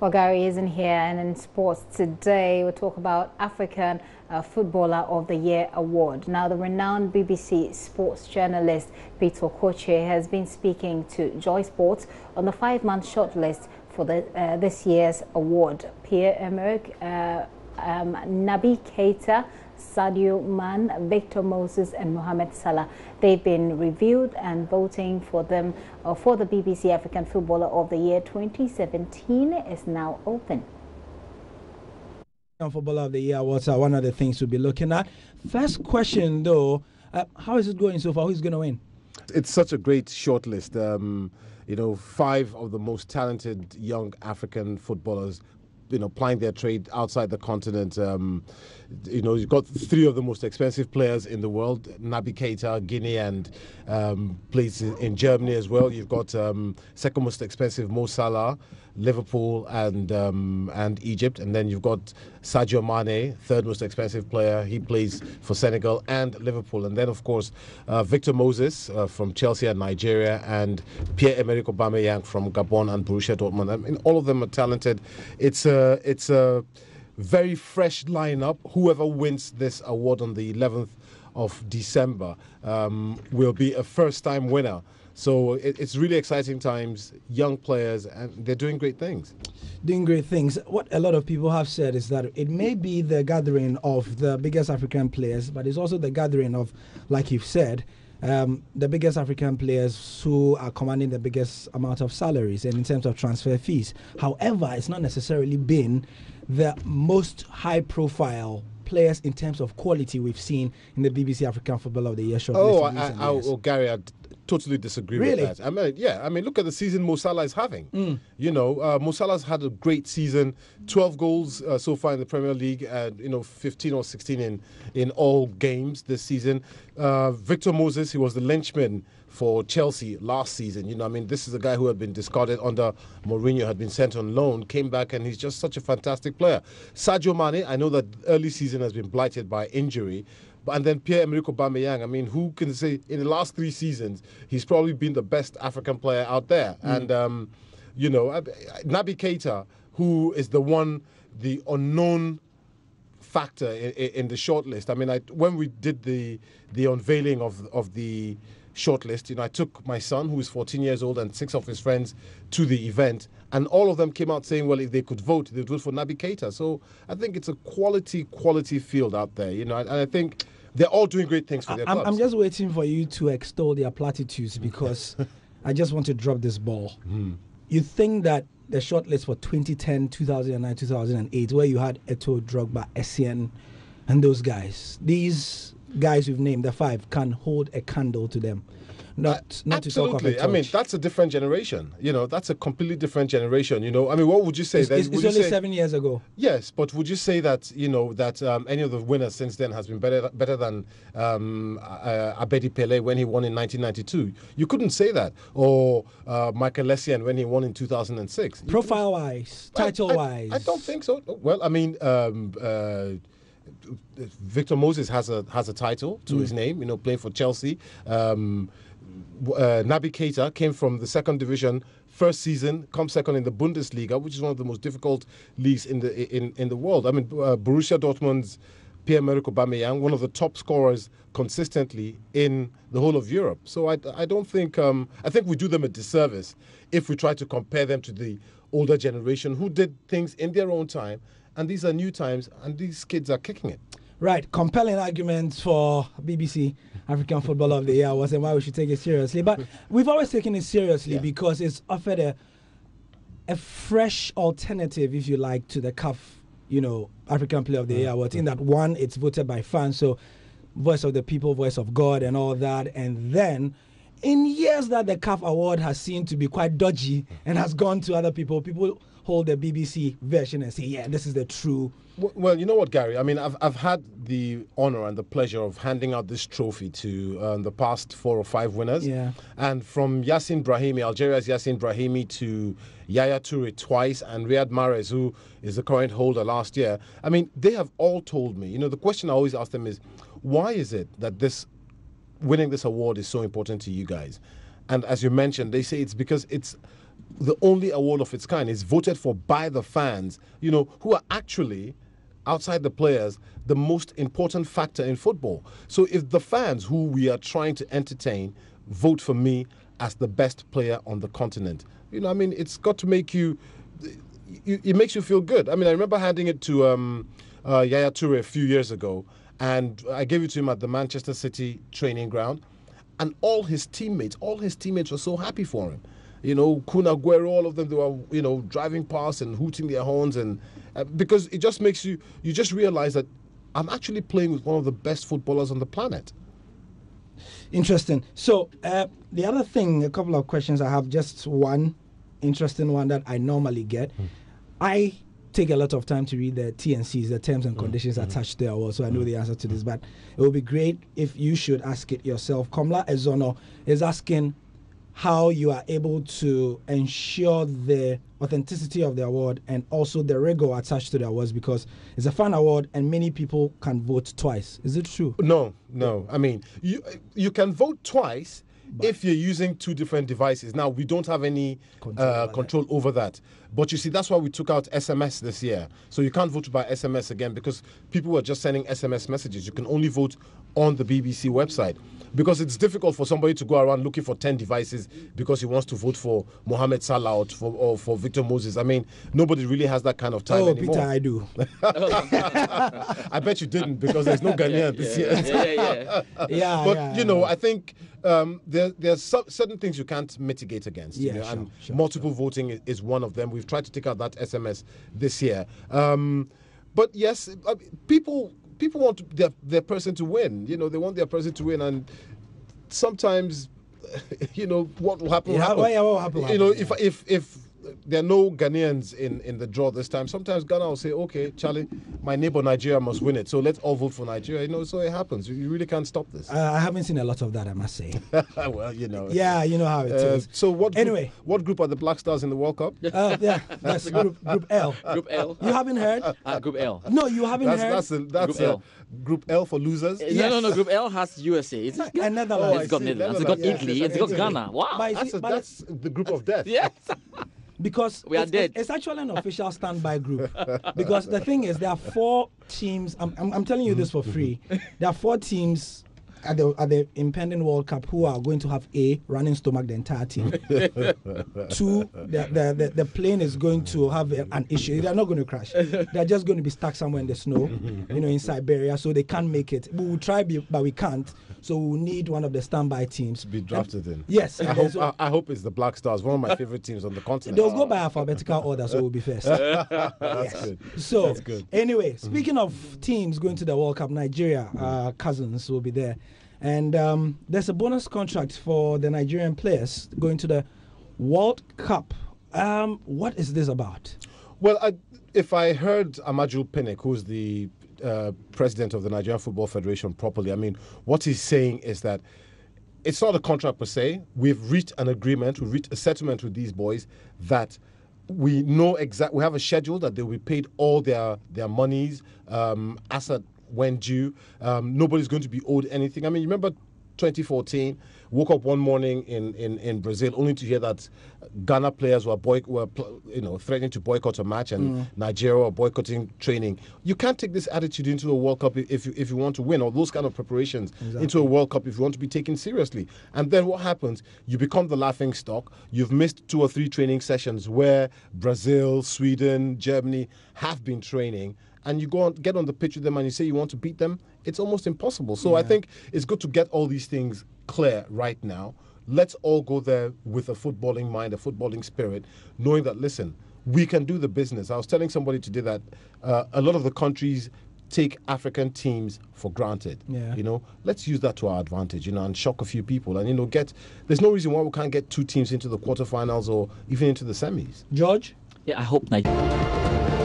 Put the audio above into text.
Well, Gary isn't here, and in sports today, we'll talk about African Footballer of the Year award. Now, the renowned BBC sports journalist Peter Okoche has been speaking to JoySports on the 5-month shortlist for this year's award. Pierre-Emerick Naby Keita, Sadio Mane, Victor Moses and Mohamed Salah. They've been reviewed, and voting for them for the BBC African Footballer of the Year 2017 is now open. Footballer of the Year awards are one of the things we'll be looking at. First question though, how is it going so far? Who's going to win? It's such a great shortlist. You know, 5 of the most talented young African footballers, you know, plying their trade outside the continent. You know, you've got 3 of the most expensive players in the world: Naby Keita, Guinea, and plays in Germany as well. You've got second most expensive Mo Salah, Liverpool and Egypt, and then you've got Sadio Mane, third most expensive player. He plays for Senegal and Liverpool, and then of course Victor Moses from Chelsea and Nigeria, and Pierre-Emerick Aubameyang from Gabon and Borussia Dortmund. I mean, all of them are talented. It's a very fresh lineup. Whoever wins this award on the 11th of December will be a first-time winner. So it's really exciting times, young players, and they're doing great things. Doing great things. What a lot of people have said is that it may be the gathering of the biggest African players, but it's also the gathering of, like you've said, the biggest African players who are commanding the biggest amount of salaries and in terms of transfer fees. However, it's not necessarily been the most high-profile players in terms of quality we've seen in the BBC African Footballer of the Year shortlist. Gary, I totally disagree with that. I mean, look at the season Mo Salah is having. You know, Mo Salah's had a great season, 12 goals so far in the Premier League, and 15 or 16 in all games this season. Victor Moses, he was the linchpin for Chelsea last season. You know, I mean, this is a guy who had been discarded under Mourinho, had been sent on loan, came back, and he's just such a fantastic player. Sadio Mane, I know that early season has been blighted by injury. And then Pierre-Emerick Aubameyang, I mean, who can say in the last 3 seasons, he's probably been the best African player out there. And, Naby Keita, who is the unknown factor in the shortlist. I mean, when we did the unveiling of the shortlist, I took my son, who is 14 years old, and 6 of his friends to the event, and all of them came out saying, well, if they could vote, they'd vote for Naby Keita. So I think it's a quality field out there, and I think they're all doing great things for their clubs. I'm just waiting for you to extol their platitudes, because I just want to drop this ball. You think that the shortlist for 2010, 2009, 2008, where you had Eto'o, Drogba, Essien, and those guys, these guys we've named, the 5, can hold a candle to them? Not to talk of a touch. I mean, that's a different generation. That's a completely different generation. I mean, what would you say? It's only 7 years ago. Yes, but would you say that that any of the winners since then has been better than Abedi Pele when he won in 1992? You couldn't say that. Or Michael Essien when he won in 2006. Profile-wise, title-wise, I don't think so. Well, I mean. Victor Moses has a title to his name, playing for Chelsea. Naby Keita came from the 2nd division, first season, come second in the Bundesliga, which is one of the most difficult leagues in the world. I mean, Borussia Dortmund's Pierre-Emerick Aubameyang, one of the top scorers consistently in the whole of Europe. So I don't think I think we do them a disservice if we try to compare them to the older generation who did things in their own time. And these are new times, and these kids are kicking it. Right, compelling arguments for BBC African Footballer of the Year was and why we should take it seriously. But we've always taken it seriously because it's offered a fresh alternative, if you like, to the CAF, African Player of the Year award. In that one, it's voted by fans, so voice of the people, voice of God, and all that. And then, in years that the CAF award has seemed to be quite dodgy and has gone to other people hold the BBC version and say, yeah, this is the true. Well, you know what, Gary? I mean, I've had the honor and the pleasure of handing out this trophy to the past 4 or 5 winners. Yeah. And from Yacine Brahimi, Algeria's Yacine Brahimi, to Yaya Toure twice, and Riyad Mahrez, who is the current holder last year. I mean, they have all told me, the question I always ask them is, why is it that winning this award is so important to you guys? And as you mentioned, they say it's because it's the only award of its kind. It's voted for by the fans, you know, who are actually, outside the players, the most important factor in football. So if the fans who we are trying to entertain vote for me as the best player on the continent, you know, I mean, it's got to make it makes you feel good. I mean, I remember handing it to Yaya Toure a few years ago, and I gave it to him at the Manchester City training ground, and all his teammates were so happy for him. You know, Kun Aguero, all of them, they were, you know, driving past and hooting their horns, and because it just makes you just realize that I'm actually playing with one of the best footballers on the planet. Interesting. So the other thing, a couple of questions I have, just one interesting one that I normally get. I take a lot of time to read the TNCs, the terms and conditions attached to the award, so I know the answer to this, but it would be great if you should ask it yourself. Komla Ezono is asking how you are able to ensure the authenticity of the award and also the rigor attached to the awards, because it's a fan award and many people can vote twice. Is it true? No. I mean, you can vote twice, but if you're using two different devices. Now, we don't have any control over that. But you see, that's why we took out SMS this year. So you can't vote by SMS again, because people were just sending SMS messages. You can only vote on the BBC website, because it's difficult for somebody to go around looking for 10 devices because he wants to vote for Mohamed Salah or for Victor Moses. I mean, nobody really has that kind of time anymore. Peter, I do. I bet you didn't, because there's no Ghanaian this year. But, you know, I think there's certain things you can't mitigate against. Yeah, you know, sure, and sure, multiple voting is one of them. We've tried to take out that SMS this year. But yes, people want their person to win. You know, they want their person to win, and sometimes, you know, what will happen? What will happen? You know, if there are no Ghanaians in the draw this time, sometimes Ghana will say, okay, Charlie, my neighbor Nigeria must win it, so let's all vote for Nigeria. You know, so it happens. You really can't stop this. I haven't seen a lot of that, I must say. Well, you know. Yeah, you know how it is. So what group are the Black Stars in the World Cup? Yeah, that's group L. Group L. You haven't heard? Group L. No, you haven't heard? That's Group L. Group L for losers? Yes. No. Group L has USA. It's got Netherlands. It's got Netherlands. It's got Italy. It's got Ghana. Wow. That's the group of death. Yes. Because we are dead. It's actually an official standby group. Because the thing is, there are 4 teams. I'm telling you this for free. There are 4 teams at the impending World Cup who are going to have running stomach the entire team. 2, the plane is going to have an issue. They're not going to crash. They're just going to be stuck somewhere in the snow, you know, in Siberia, so they can't make it. We will try, but we can't. So we need one of the standby teams to be drafted in. Yes. I hope it's the Black Stars, one of my favorite teams on the continent. They'll go by alphabetical order, so we'll be first. That's good. So, that's good. Anyway, speaking of teams going to the World Cup, Nigeria, cousins will be there. And there's a bonus contract for the Nigerian players going to the World Cup. What is this about? Well, if I heard Amaju Pinnick, who's the president of the Nigerian Football Federation, properly, I mean, what he's saying is that it's not a contract per se. We've reached an agreement, we've reached a settlement with these boys that we know we have a schedule that they'll be paid all their monies as at when due. Nobody's going to be owed anything. I mean, you remember 2014, woke up one morning in Brazil only to hear that Ghana players were threatening to boycott a match, and Nigeria were boycotting training. You can't take this attitude into a World Cup if you want to win, or those kind of preparations into a World Cup if you want to be taken seriously. And then what happens? You become the laughing stock. You've missed 2 or 3 training sessions where Brazil, Sweden, Germany have been training, and you get on the pitch with them and you say you want to beat them. It's almost impossible. So I think it's good to get all these things clear right now. Let's all go there with a footballing mind, a footballing spirit, knowing that, listen, we can do the business. I was telling somebody today that a lot of the countries take African teams for granted. Yeah. You know, let's use that to our advantage, you know, and shock a few people. And, you know, there's no reason why we can't get 2 teams into the quarterfinals or even into the semis. George? Yeah, I hope Nigeria.